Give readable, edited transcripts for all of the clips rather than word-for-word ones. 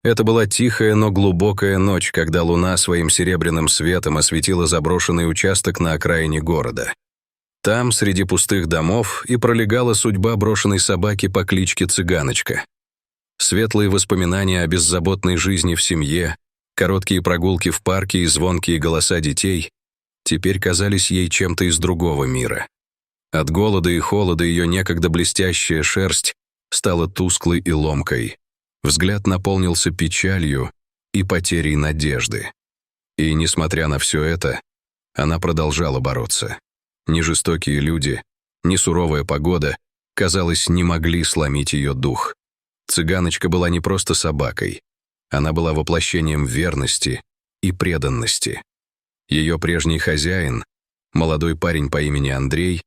Это была тихая, но глубокая ночь, когда луна своим серебряным светом осветила заброшенный участок на окраине города. Там, среди пустых домов, и пролегала судьба брошенной собаки по кличке Цыганочка. Светлые воспоминания о беззаботной жизни в семье, короткие прогулки в парке и звонкие голоса детей теперь казались ей чем-то из другого мира. От голода и холода ее некогда блестящая шерсть стала тусклой и ломкой. Взгляд наполнился печалью и потерей надежды. И, несмотря на все это, она продолжала бороться. Ни жестокие люди, ни суровая погода, казалось, не могли сломить ее дух. Цыганочка была не просто собакой. Она была воплощением верности и преданности. Ее прежний хозяин, молодой парень по имени Андрей,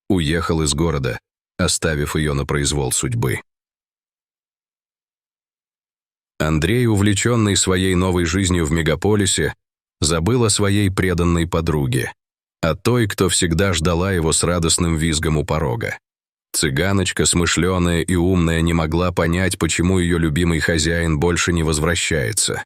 уехал из города, оставив ее на произвол судьбы. Андрей, увлеченный своей новой жизнью в мегаполисе, забыл о своей преданной подруге, о той, кто всегда ждала его с радостным визгом у порога. Цыганочка, смышленая и умная, не могла понять, почему ее любимый хозяин больше не возвращается.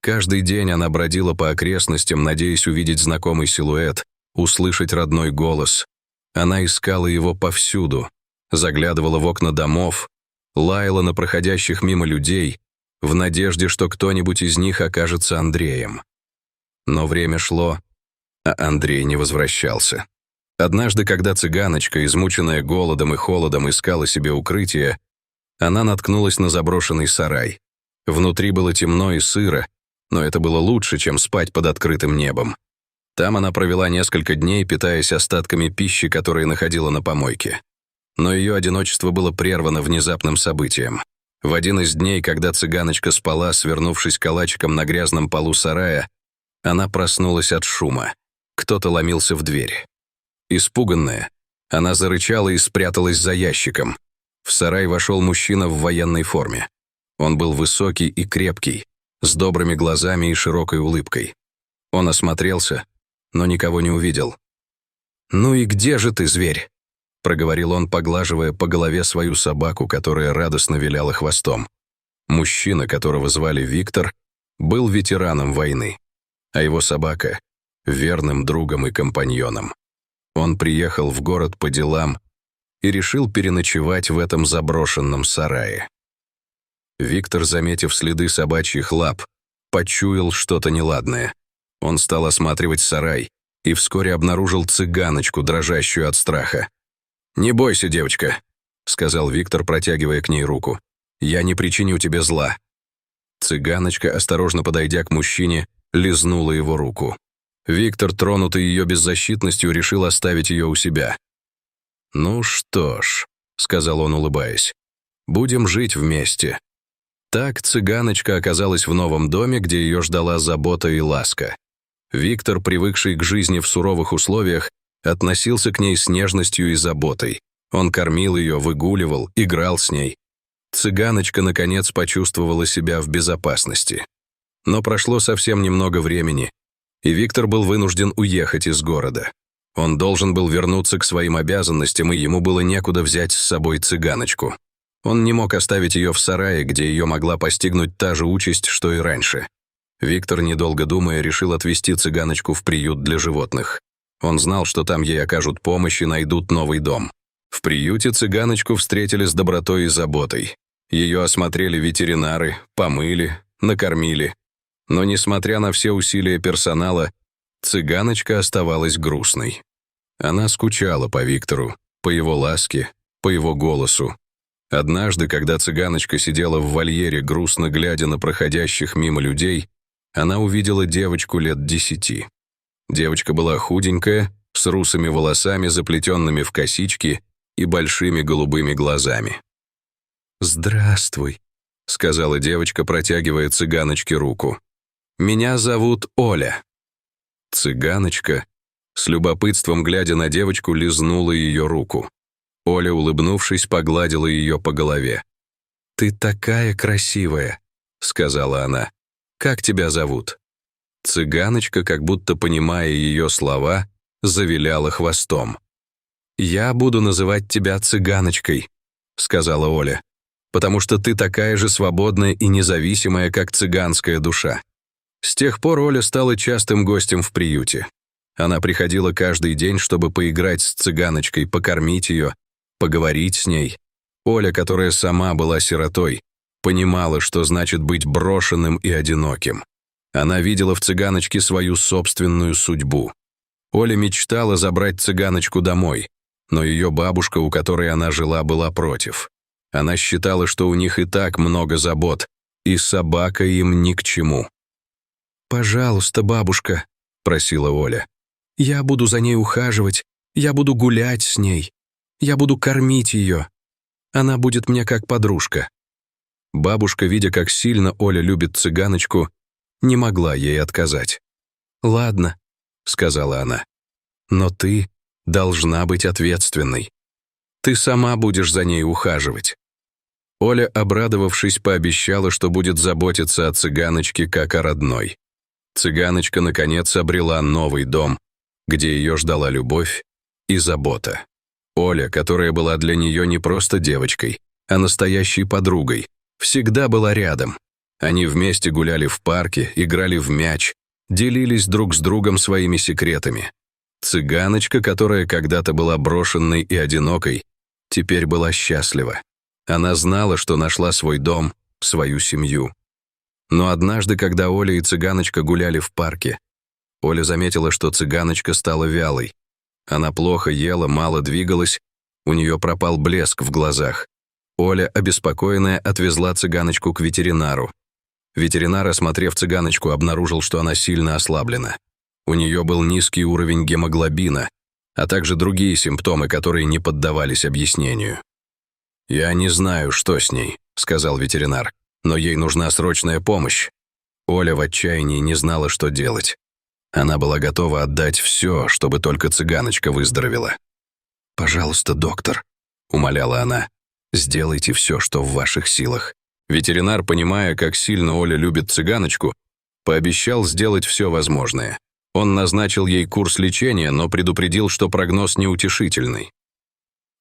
Каждый день она бродила по окрестностям, надеясь увидеть знакомый силуэт, услышать родной голос. Она искала его повсюду, заглядывала в окна домов, лаяла на проходящих мимо людей, в надежде, что кто-нибудь из них окажется Андреем. Но время шло, а Андрей не возвращался. Однажды, когда цыганочка, измученная голодом и холодом, искала себе укрытие, она наткнулась на заброшенный сарай. Внутри было темно и сыро, но это было лучше, чем спать под открытым небом. Там она провела несколько дней, питаясь остатками пищи, которые находила на помойке. Но ее одиночество было прервано внезапным событием. В один из дней, когда цыганочка спала, свернувшись калачиком на грязном полу сарая, она проснулась от шума. Кто-то ломился в дверь. Испуганная, она зарычала и спряталась за ящиком. В сарай вошел мужчина в военной форме. Он был высокий и крепкий, с добрыми глазами и широкой улыбкой. Он осмотрелся, но никого не увидел. «Ну и где же ты, зверь?» — проговорил он, поглаживая по голове свою собаку, которая радостно виляла хвостом. Мужчина, которого звали Виктор, был ветераном войны, а его собака — верным другом и компаньоном. Он приехал в город по делам и решил переночевать в этом заброшенном сарае. Виктор, заметив следы собачьих лап, почуял что-то неладное. Он стал осматривать сарай и вскоре обнаружил цыганочку, дрожащую от страха. «Не бойся, девочка», — сказал Виктор, протягивая к ней руку. «Я не причиню тебе зла». Цыганочка, осторожно подойдя к мужчине, лизнула его руку. Виктор, тронутый ее беззащитностью, решил оставить ее у себя. «Ну что ж», — сказал он, улыбаясь, — «будем жить вместе». Так цыганочка оказалась в новом доме, где ее ждала забота и ласка. Виктор, привыкший к жизни в суровых условиях, относился к ней с нежностью и заботой. Он кормил ее, выгуливал, играл с ней. Цыганочка, наконец, почувствовала себя в безопасности. Но прошло совсем немного времени, и Виктор был вынужден уехать из города. Он должен был вернуться к своим обязанностям, и ему было некуда взять с собой цыганочку. Он не мог оставить ее в сарае, где ее могла постигнуть та же участь, что и раньше. Виктор, недолго думая, решил отвезти цыганочку в приют для животных. Он знал, что там ей окажут помощь и найдут новый дом. В приюте цыганочку встретили с добротой и заботой. Ее осмотрели ветеринары, помыли, накормили. Но, несмотря на все усилия персонала, цыганочка оставалась грустной. Она скучала по Виктору, по его ласке, по его голосу. Однажды, когда цыганочка сидела в вольере, грустно глядя на проходящих мимо людей, она увидела девочку лет 10. Девочка была худенькая, с русыми волосами, заплетенными в косички, и большими голубыми глазами. «Здравствуй», — сказала девочка, протягивая цыганочке руку. «Меня зовут Оля». Цыганочка, с любопытством глядя на девочку, лизнула ее руку. Оля, улыбнувшись, погладила ее по голове. «Ты такая красивая», — сказала она. «Как тебя зовут?» Цыганочка, как будто понимая ее слова, завиляла хвостом. «Я буду называть тебя цыганочкой», — сказала Оля. потому что ты такая же свободная и независимая, как цыганская душа». С тех пор Оля стала частым гостем в приюте. Она приходила каждый день, чтобы поиграть с цыганочкой, покормить ее, поговорить с ней. Оля, которая сама была сиротой, понимала, что значит быть брошенным и одиноким. Она видела в цыганочке свою собственную судьбу. Оля мечтала забрать цыганочку домой, но ее бабушка, у которой она жила, была против. Она считала, что у них и так много забот, и собака им ни к чему. «Пожалуйста, бабушка», — просила Оля, — «я буду за ней ухаживать, я буду гулять с ней, я буду кормить ее. Она будет мне как подружка». Бабушка, видя, как сильно Оля любит цыганочку, не могла ей отказать. «Ладно», — сказала она, — «но ты должна быть ответственной. Ты сама будешь за ней ухаживать». Оля, обрадовавшись, пообещала, что будет заботиться о цыганочке как о родной. Цыганочка, наконец, обрела новый дом, где ее ждала любовь и забота. Оля, которая была для нее не просто девочкой, а настоящей подругой, всегда была рядом. Они вместе гуляли в парке, играли в мяч, делились друг с другом своими секретами. Цыганочка, которая когда-то была брошенной и одинокой, теперь была счастлива. Она знала, что нашла свой дом, свою семью. Но однажды, когда Оля и цыганочка гуляли в парке, Оля заметила, что цыганочка стала вялой. Она плохо ела, мало двигалась, у нее пропал блеск в глазах. Оля, обеспокоенная, отвезла цыганочку к ветеринару. Ветеринар, осмотрев цыганочку, обнаружил, что она сильно ослаблена. У нее был низкий уровень гемоглобина, а также другие симптомы, которые не поддавались объяснению. «Я не знаю, что с ней», — сказал ветеринар, «но ей нужна срочная помощь». Оля в отчаянии не знала, что делать. Она была готова отдать все, чтобы только цыганочка выздоровела. «Пожалуйста, доктор», — умоляла она, — «сделайте все, что в ваших силах». Ветеринар, понимая, как сильно Оля любит цыганочку, пообещал сделать все возможное. Он назначил ей курс лечения, но предупредил, что прогноз неутешительный.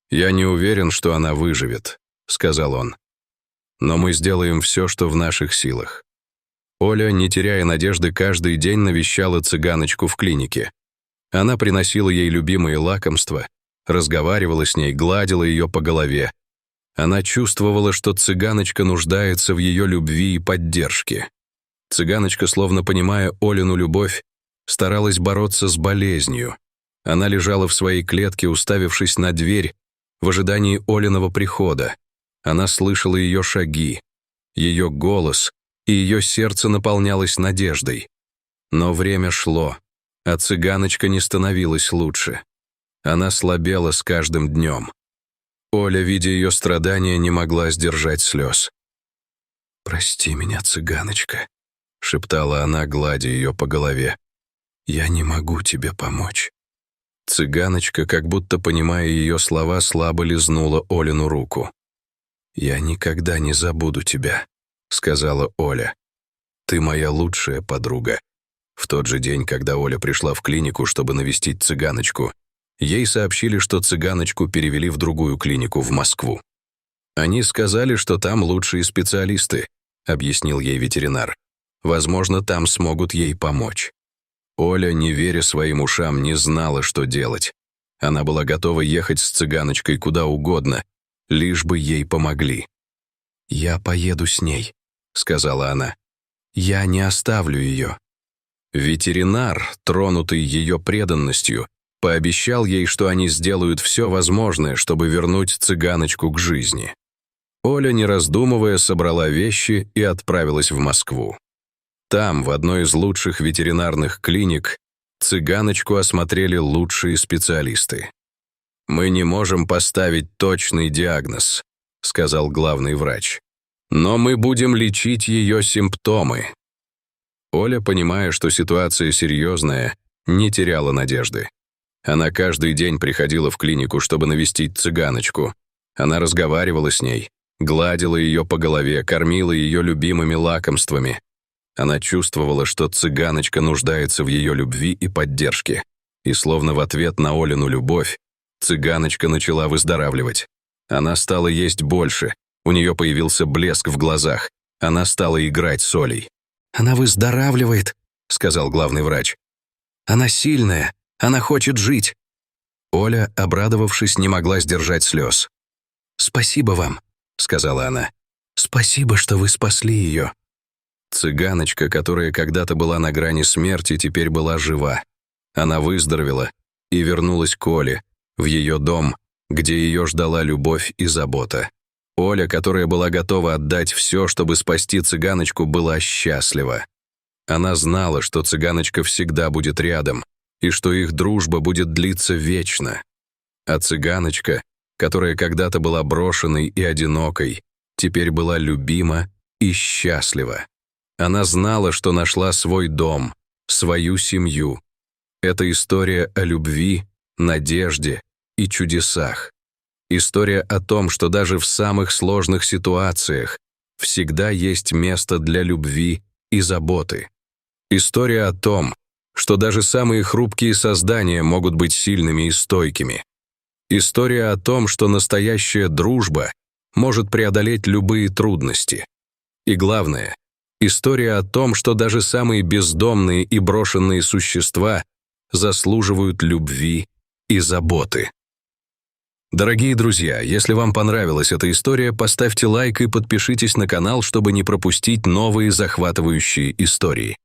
«Я не уверен, что она выживет», — сказал он. «Но мы сделаем все, что в наших силах». Оля, не теряя надежды, каждый день навещала цыганочку в клинике. Она приносила ей любимые лакомства, разговаривала с ней, гладила ее по голове. Она чувствовала, что цыганочка нуждается в ее любви и поддержке. Цыганочка, словно понимая Олину любовь, старалась бороться с болезнью. Она лежала в своей клетке, уставившись на дверь, в ожидании Олиного прихода. Она слышала ее шаги, ее голос, и ее сердце наполнялось надеждой. Но время шло, а цыганочка не становилась лучше. Она слабела с каждым днем. Оля, видя ее страдания, не могла сдержать слез. «Прости меня, цыганочка», — шептала она, гладя ее по голове. «Я не могу тебе помочь». Цыганочка, как будто понимая ее слова, слабо лизнула Олину руку. «Я никогда не забуду тебя», — сказала Оля. «Ты моя лучшая подруга». В тот же день, когда Оля пришла в клинику, чтобы навестить цыганочку, ей сообщили, что цыганочку перевели в другую клинику в Москву. «Они сказали, что там лучшие специалисты», — объяснил ей ветеринар. «Возможно, там смогут ей помочь». Оля, не веря своим ушам, не знала, что делать. Она была готова ехать с цыганочкой куда угодно, лишь бы ей помогли. «Я поеду с ней», — сказала она. «Я не оставлю ее». Ветеринар, тронутый ее преданностью, пообещал ей, что они сделают все возможное, чтобы вернуть цыганочку к жизни. Оля, не раздумывая, собрала вещи и отправилась в Москву. Там, в одной из лучших ветеринарных клиник, цыганочку осмотрели лучшие специалисты. «Мы не можем поставить точный диагноз», — сказал главный врач. «Но мы будем лечить ее симптомы». Оля, понимая, что ситуация серьезная, не теряла надежды. Она каждый день приходила в клинику, чтобы навестить цыганочку. Она разговаривала с ней, гладила ее по голове, кормила ее любимыми лакомствами. Она чувствовала, что цыганочка нуждается в ее любви и поддержке. И словно в ответ на Олину любовь, цыганочка начала выздоравливать. Она стала есть больше, У нее появился блеск в глазах. Она стала играть с Олей. «Она выздоравливает», — сказал главный врач. «Она сильная, она хочет жить». Оля, обрадовавшись, не могла сдержать слез. «Спасибо вам», — сказала она. «Спасибо, что вы спасли ее». Цыганочка, которая когда-то была на грани смерти, теперь была жива. Она выздоровела и вернулась к Оле, в ее дом, где ее ждала любовь и забота. Оля, которая была готова отдать все, чтобы спасти цыганочку, была счастлива. Она знала, что цыганочка всегда будет рядом, и что их дружба будет длиться вечно. А цыганочка, которая когда-то была брошенной и одинокой, теперь была любима и счастлива. Она знала, что нашла свой дом, свою семью. Это история о любви, надежде и чудесах. История о том, что даже в самых сложных ситуациях всегда есть место для любви и заботы. История о том, что даже самые хрупкие создания могут быть сильными и стойкими. История о том, что настоящая дружба может преодолеть любые трудности. И главное, история о том, что даже самые бездомные и брошенные существа заслуживают любви и заботы. Дорогие друзья, если вам понравилась эта история, поставьте лайк и подпишитесь на канал, чтобы не пропустить новые захватывающие истории.